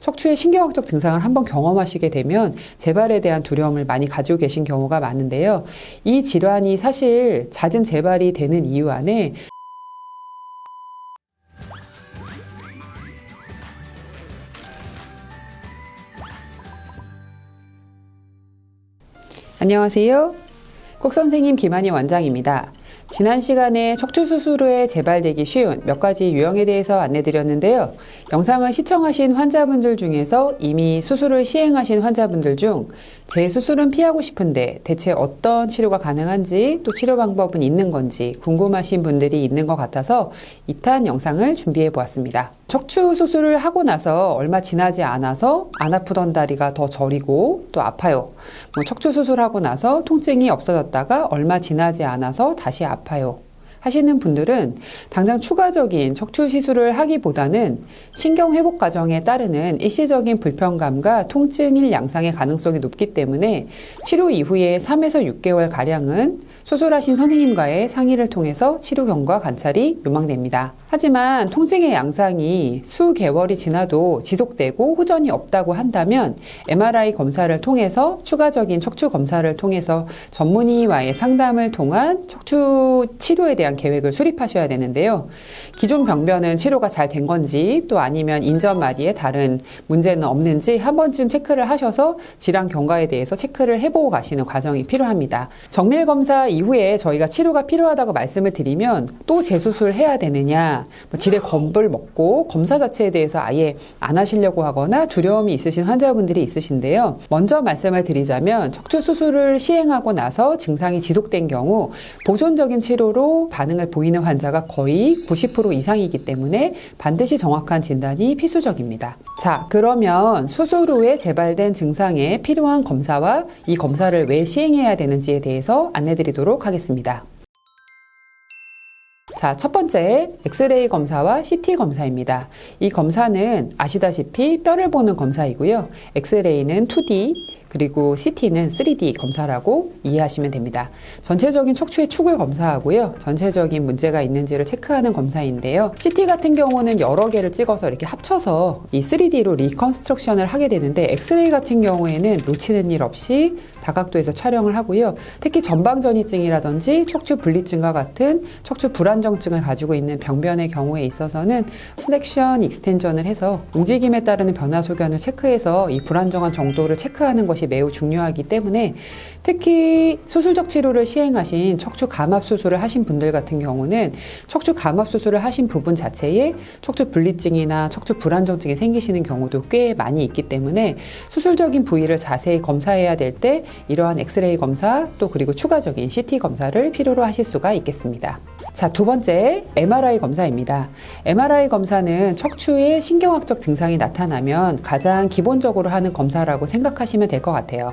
척추의 신경학적 증상을 한번 경험하시게 되면 재발에 대한 두려움을 많이 가지고 계신 경우가 많은데요. 이 질환이 사실 잦은 재발이 되는 이유 안에 안녕하세요. 콕선생님 김한희 원장입니다. 지난 시간에 척추 수술 후에 재발되기 쉬운 몇 가지 유형에 대해서 안내드렸는데요. 영상을 시청하신 환자분들 중에서 이미 수술을 시행하신 환자분들 중 재수술은 피하고 싶은데 대체 어떤 치료가 가능한지 또 치료 방법은 있는 건지 궁금하신 분들이 있는 것 같아서 2탄 영상을 준비해 보았습니다. 척추 수술을 하고 나서 얼마 지나지 않아서 안 아프던 다리가 더 저리고 또 아파요. 척추 수술하고 나서 통증이 없어졌다가 얼마 지나지 않아서 다시 아파요. 하시는 분들은 당장 추가적인 척추 시술을 하기보다는 신경 회복 과정에 따르는 일시적인 불편감과 통증일 양상의 가능성이 높기 때문에 치료 이후에 3에서 6개월 가량은 수술하신 선생님과의 상의를 통해서 치료 경과 관찰이 요망됩니다. 하지만 통증의 양상이 수개월이 지나도 지속되고 호전이 없다고 한다면 MRI 검사를 통해서 추가적인 척추 검사를 통해서 전문의와의 상담을 통한 척추 치료에 대한 계획을 수립하셔야 되는데요. 기존 병변은 치료가 잘 된 건지 또 아니면 인전 마디에 다른 문제는 없는지 한 번쯤 체크를 하셔서 질환 경과에 대해서 체크를 해보고 가시는 과정이 필요합니다. 정밀 검사 이후에 저희가 치료가 필요하다고 말씀을 드리면 또 재수술 해야 되느냐, 질의 겁을 먹고 검사 자체에 대해서 아예 안 하시려고 하거나 두려움이 있으신 환자분들이 있으신데요. 먼저 말씀을 드리자면 척추 수술을 시행하고 나서 증상이 지속된 경우 보존적인 치료로 반응을 보이는 환자가 거의 90% 이상이기 때문에 반드시 정확한 진단이 필수적입니다. 자, 그러면 수술 후에 재발된 증상에 필요한 검사와 이 검사를 왜 시행해야 되는지에 대해서 안내드리도록 하겠습니다. 자, 첫 번째 엑스레이 검사와 CT 검사입니다. 이 검사는 아시다시피 뼈를 보는 검사이고요. 엑스레이는 2D 그리고 CT는 3D 검사라고 이해하시면 됩니다. 전체적인 척추의 축을 검사하고요. 전체적인 문제가 있는지를 체크하는 검사인데요. CT 같은 경우는 여러 개를 찍어서 이렇게 합쳐서 이 3D로 리컨스트럭션을 하게 되는데 엑스레이 같은 경우에는 놓치는 일 없이 다각도에서 촬영을 하고요. 특히 전방전이증이라든지 척추 분리증과 같은 척추 불안정증을 가지고 있는 병변의 경우에 있어서는 플렉션 익스텐전을 해서 움직임에 따르는 변화 소견을 체크해서 이 불안정한 정도를 체크하는 것이 매우 중요하기 때문에 특히 수술적 치료를 시행하신 척추 감압 수술을 하신 분들 같은 경우는 척추 감압 수술을 하신 부분 자체에 척추 분리증이나 척추 불안정증이 생기시는 경우도 꽤 많이 있기 때문에 수술적인 부위를 자세히 검사해야 될 때 이러한 엑스레이 검사 또 그리고 추가적인 CT 검사를 필요로 하실 수가 있겠습니다. 자, 두 번째 MRI 검사입니다. MRI 검사는 척추의 신경학적 증상이 나타나면 가장 기본적으로 하는 검사라고 생각하시면 될 것 같아요.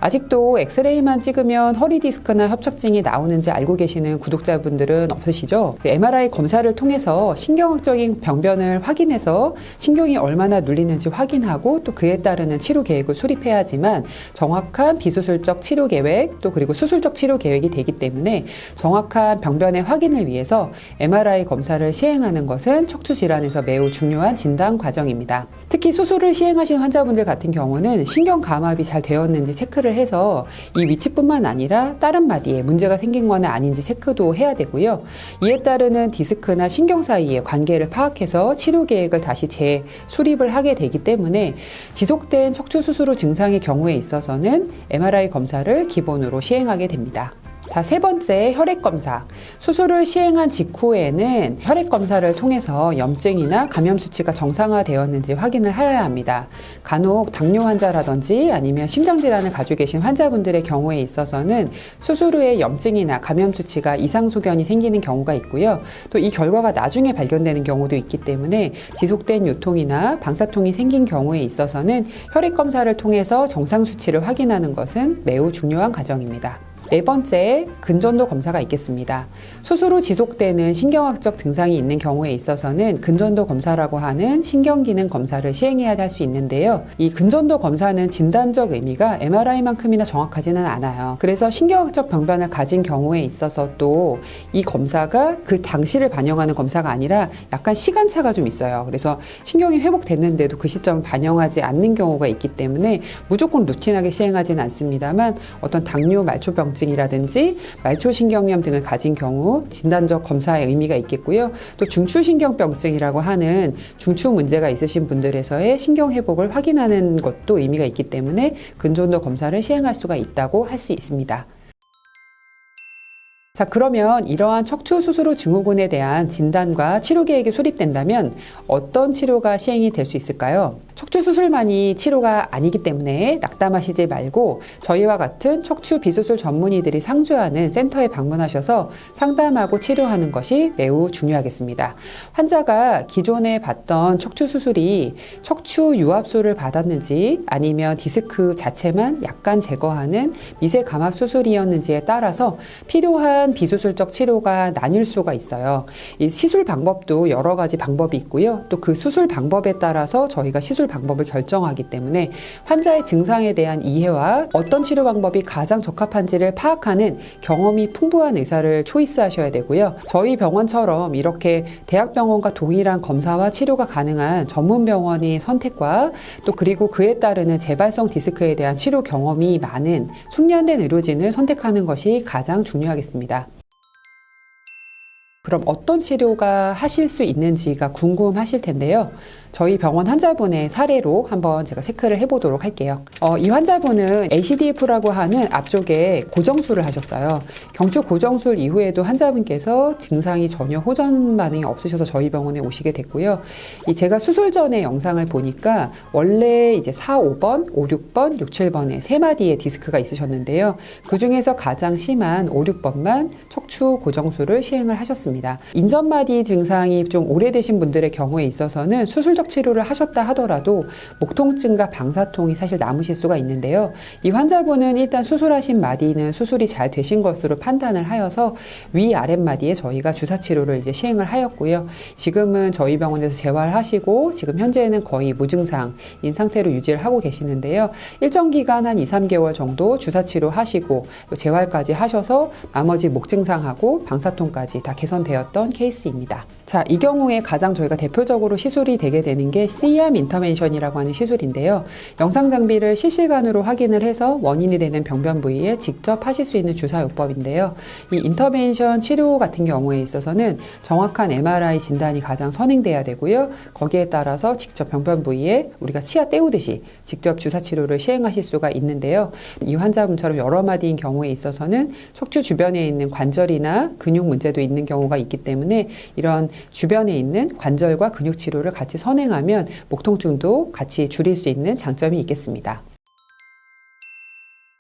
아직도 엑스레이만 찍으면 허리 디스크나 협착증이 나오는지 알고 계시는 구독자분들은 없으시죠? MRI 검사를 통해서 신경학적인 병변을 확인해서 신경이 얼마나 눌리는지 확인하고 또 그에 따르는 치료 계획을 수립해야지만 정확한 비수술적 치료 계획 또 그리고 수술적 치료 계획이 되기 때문에 정확한 병변의 확인을 위해서 MRI 검사를 시행하는 것은 척추 질환에서 매우 중요한 진단 과정입니다. 특히 수술을 시행하신 환자분들 같은 경우는 신경 감압이 잘 되었는지 체크를 해서 이 위치뿐만 아니라 다른 마디에 문제가 생긴 건 아닌지 체크도 해야 되고요. 이에 따르는 디스크나 신경 사이의 관계를 파악해서 치료 계획을 다시 재수립을 하게 되기 때문에 지속된 척추 수술 후 증상의 경우에 있어서는 MRI 검사를 기본으로 시행하게 됩니다. 자, 세 번째 혈액검사. 수술을 시행한 직후에는 혈액검사를 통해서 염증이나 감염 수치가 정상화되었는지 확인을 하여야 합니다. 간혹 당뇨 환자라든지 아니면 심장질환을 가지고 계신 환자분들의 경우에 있어서는 수술 후에 염증이나 감염 수치가 이상 소견이 생기는 경우가 있고요. 또 이 결과가 나중에 발견되는 경우도 있기 때문에 지속된 요통이나 방사통이 생긴 경우에 있어서는 혈액검사를 통해서 정상 수치를 확인하는 것은 매우 중요한 과정입니다. 네 번째, 근전도 검사가 있겠습니다. 수술 후 지속되는 신경학적 증상이 있는 경우에 있어서는 근전도 검사라고 하는 신경기능 검사를 시행해야 할 수 있는데요. 이 근전도 검사는 진단적 의미가 MRI만큼이나 정확하지는 않아요. 그래서 신경학적 병변을 가진 경우에 있어서 또 이 검사가 그 당시를 반영하는 검사가 아니라 약간 시간차가 좀 있어요. 그래서 신경이 회복됐는데도 그 시점을 반영하지 않는 경우가 있기 때문에 무조건 루틴하게 시행하지는 않습니다만 어떤 당뇨 말초병증이라든지 말초신경염 등을 가진 경우 진단적 검사의 의미가 있겠고요. 또 중추신경병증이라고 하는 중추 문제가 있으신 분들에서의 신경 회복을 확인하는 것도 의미가 있기 때문에 근전도 검사를 시행할 수가 있다고 할 수 있습니다. 자, 그러면 이러한 척추 수술 후 증후군에 대한 진단과 치료 계획이 수립된다면 어떤 치료가 시행이 될 수 있을까요? 척추 수술만이 치료가 아니기 때문에 낙담하시지 말고 저희와 같은 척추 비수술 전문의들이 상주하는 센터에 방문하셔서 상담하고 치료하는 것이 매우 중요하겠습니다. 환자가 기존에 받던 척추 수술이 척추 유압술을 받았는지 아니면 디스크 자체만 약간 제거하는 미세 감압 수술이었는지에 따라서 필요한 비수술적 치료가 나뉠 수가 있어요. 이 시술 방법도 여러 가지 방법이 있고요. 또 그 수술 방법에 따라서 저희가 시술 방법을 결정하기 때문에 환자의 증상에 대한 이해와 어떤 치료 방법이 가장 적합한지를 파악하는 경험이 풍부한 의사를 초이스하셔야 되고요. 저희 병원처럼 이렇게 대학병원과 동일한 검사와 치료가 가능한 전문 병원의 선택과 또 그리고 그에 따르는 재발성 디스크에 대한 치료 경험이 많은 숙련된 의료진을 선택하는 것이 가장 중요하겠습니다. 그럼 어떤 치료가 하실 수 있는지가 궁금하실 텐데요. 저희 병원 환자분의 사례로 한번 제가 체크를 해보도록 할게요. 이 환자분은 ACDF라고 하는 앞쪽에 고정술을 하셨어요. 경추 고정술 이후에도 환자분께서 증상이 전혀 호전 반응이 없으셔서 저희 병원에 오시게 됐고요. 제가 수술 전에 영상을 보니까 원래 이제 4, 5번, 5, 6번, 6, 7번에 세 마디의 디스크가 있으셨는데요. 그 중에서 가장 심한 5, 6번만 척추 고정술을 시행을 하셨습니다. 인전마디 증상이 좀 오래되신 분들의 경우에 있어서는 수술적 치료를 하셨다 하더라도 목 통증과 방사통이 사실 남으실 수가 있는데요. 이 환자분은 일단 수술하신 마디는 수술이 잘 되신 것으로 판단을 하여서 위 아랫마디에 저희가 주사 치료를 이제 시행을 하였고요. 지금은 저희 병원에서 재활하시고 지금 현재는 거의 무증상인 상태로 유지를 하고 계시는데요. 일정 기간 한 2, 3개월 정도 주사 치료 하시고 재활까지 하셔서 나머지 목 증상하고 방사통까지 다 개선되었던 케이스입니다. 자, 이 경우에 가장 저희가 대표적으로 시술이 되게 되는 게 CEARM 인터벤션이라고 하는 시술인데요. 영상 장비를 실시간으로 확인을 해서 원인이 되는 병변 부위에 직접 하실 수 있는 주사요법인데요. 이 인터벤션 치료 같은 경우에 있어서는 정확한 MRI 진단이 가장 선행돼야 되고요. 거기에 따라서 직접 병변 부위에 우리가 치아 때우듯이 직접 주사 치료를 시행하실 수가 있는데요. 이 환자분처럼 여러 마디인 경우에 있어서는 척추 주변에 있는 관절이나 근육 문제도 있는 경우가 있기 때문에 이런 주변에 있는 관절과 근육 치료를 같이 선행하면 목 통증도 같이 줄일 수 있는 장점이 있겠습니다.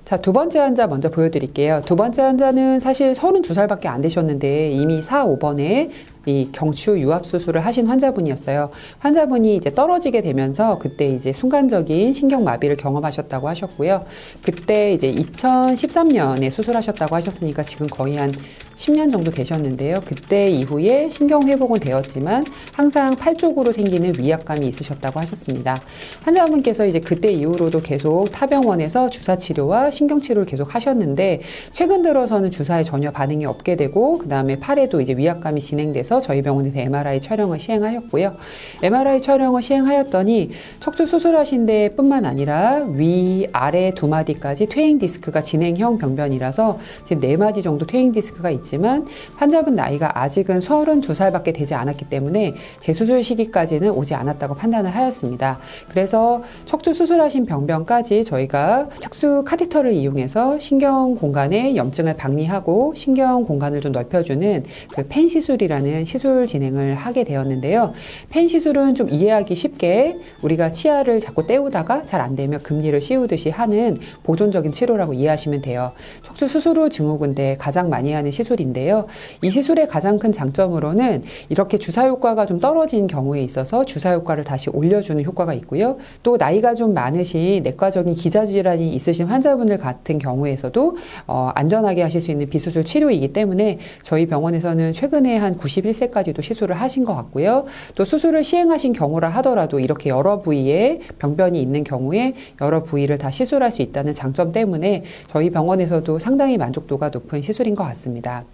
자, 두 번째 환자 먼저 보여드릴게요. 두 번째 환자는 사실 32살밖에 안 되셨는데 이미 4, 5번에 이 경추 유압 수술을 하신 환자분이었어요. 환자분이 이제 떨어지게 되면서 그때 이제 순간적인 신경마비를 경험하셨다고 하셨고요. 그때 이제 2013년에 수술하셨다고 하셨으니까 지금 거의 한 10년 정도 되셨는데요. 그때 이후에 신경 회복은 되었지만 항상 팔 쪽으로 생기는 위압감이 있으셨다고 하셨습니다. 환자분께서 이제 그때 이후로도 계속 타병원에서 주사 치료와 신경 치료를 계속 하셨는데 최근 들어서는 주사에 전혀 반응이 없게 되고 그 다음에 팔에도 이제 위압감이 진행돼서 저희 병원에서 MRI 촬영을 시행하였고요. MRI 촬영을 시행하였더니 척추 수술하신 데뿐만 아니라 위, 아래 두 마디까지 퇴행 디스크가 진행형 병변이라서 지금 4마디 정도 퇴행 디스크가 있지만 환자분 나이가 아직은 32살밖에 되지 않았기 때문에 재수술 시기까지는 오지 않았다고 판단을 하였습니다. 그래서 척추 수술하신 병변까지 저희가 척수 카테터를 이용해서 신경 공간에 염증을 박리하고 신경 공간을 좀 넓혀주는 그 펜 시술이라는 있는 시술 진행을 하게 되었는데요. 펜 시술은 좀 이해하기 쉽게 우리가 치아를 자꾸 때우다가 잘 안 되면 금니를 씌우듯이 하는 보존적인 치료라고 이해하시면 돼요. 척추 수술 후 증후군대 가장 많이 하는 시술인데요. 이 시술의 가장 큰 장점으로는 이렇게 주사 효과가 좀 떨어진 경우에 있어서 주사 효과를 다시 올려주는 효과가 있고요. 또 나이가 좀 많으신 내과적인 기저질환이 있으신 환자분들 같은 경우에서도 안전하게 하실 수 있는 비수술 치료이기 때문에 저희 병원에서는 최근에 한 91세까지도 시술을 하신 것 같고요. 또 수술을 시행하신 경우라 하더라도 이렇게 여러 부위에 병변이 있는 경우에 여러 부위를 다 시술할 수 있다는 장점 때문에 저희 병원에서도 상당히 만족도가 높은 시술인 것 같습니다.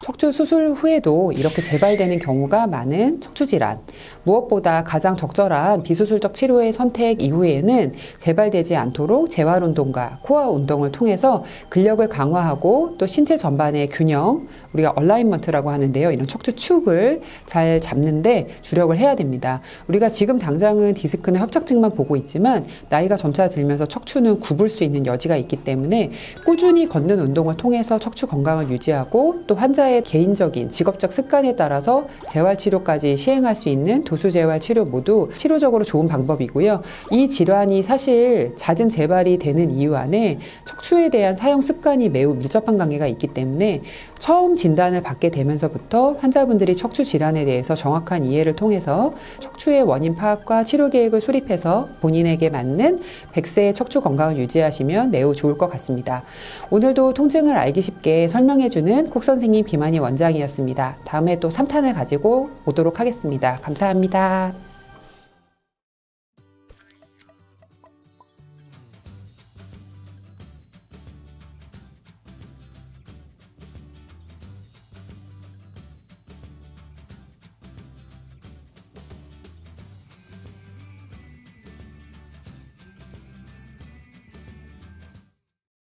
척추 수술 후에도 이렇게 재발되는 경우가 많은 척추 질환. 무엇보다 가장 적절한 비수술적 치료의 선택 이후에는 재발되지 않도록 재활 운동과 코어 운동을 통해서 근력을 강화하고 또 신체 전반의 균형, 우리가 얼라인먼트라고 하는데요. 이런 척추 축을 잘 잡는데 주력을 해야 됩니다. 우리가 지금 당장은 디스크나 협착증만 보고 있지만 나이가 점차 들면서 척추는 굽을 수 있는 여지가 있기 때문에 꾸준히 걷는 운동을 통해서 척추 건강을 유지하고 또 환자의 개인적인 직업적 습관에 따라서 재활치료까지 시행할 수 있는 도수재활 치료 모두 치료적으로 좋은 방법이고요. 이 질환이 사실 잦은 재발이 되는 이유 안에 척추에 대한 사용 습관이 매우 밀접한 관계가 있기 때문에 처음 진단을 받게 되면서부터 환자분들이 척추 질환에 대해서 정확한 이해를 통해서 척추의 원인 파악과 치료 계획을 수립해서 본인에게 맞는 100세의 척추 건강을 유지하시면 매우 좋을 것 같습니다. 오늘도 통증을 알기 쉽게 설명해주는 콕 선생님 김한희 원장이었습니다. 다음에 또 3탄을 가지고 오도록 하겠습니다. 감사합니다.